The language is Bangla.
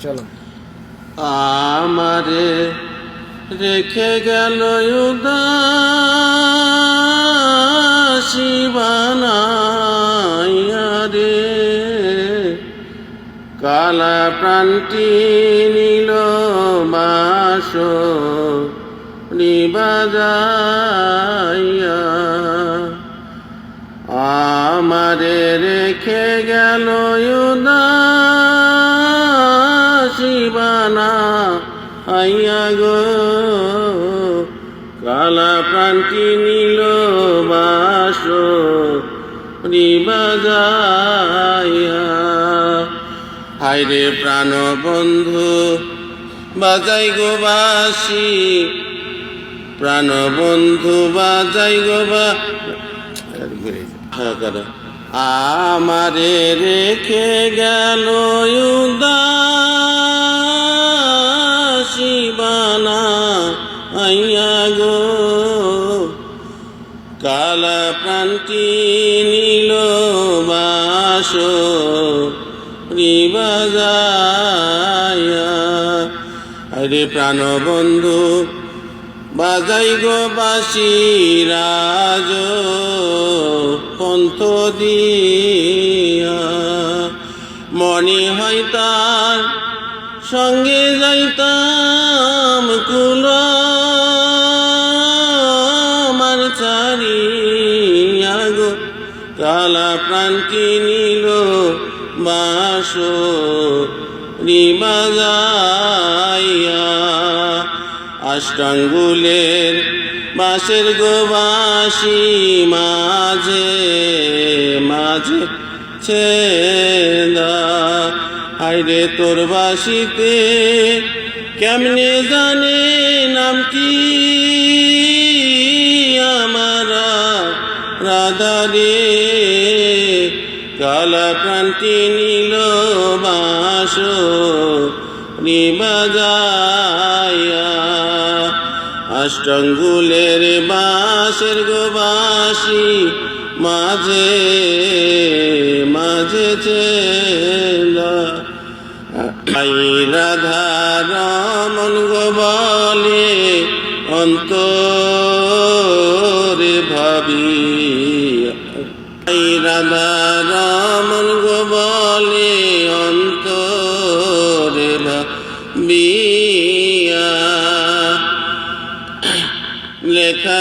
চলো। আমারে রেখে গেল উদাসী বানাইয়া রে, কালা প্রাণটি নীল বাঁশরি বাজাইয়া। আমারে রেখে গেল উদাসী বানাইয়া গো, কালা প্রাণটি নীল বাঁশরি বাজাইয়া। হায়রে প্রাণ বন্ধু বাজাই গো বাঁশি, প্রাণ বন্ধু বাজাই গো আমারে রেখে গেল উদাসী বানাইয়া গো, কালা প্রাণটি নীল বাঁশরি বাজাইয়া। আরে প্রাণ বন্ধু বাজাই গো বাঁশি, রাজ পন্থ দিয়া। মনে হয় তার সঙ্গে যাইতাম কুল আমার ছাড়িয়া গো, কালা প্রাণটি নীল বাঁশরি বাজাইয়া। অষ্টাঙ্গুলের বাঁশের গো বাঁশি, মাঝে মাঝে ছেদা। হায়রে তোর বাঁশিতে কেমনে জানে নামটি আমারা রাধা রে, কালা প্রাণটি নীল বাঁশরি বাজাইয়া। অষ্টাঙ্গুলের বাঁশের গো বাঁশি, মাঝে মাঝে ছেদা। রাধা রমন গো বলে অন্তরে ভাবি, রাধা রমন গো বলে অন্তরে ভাবিয়া। লেখা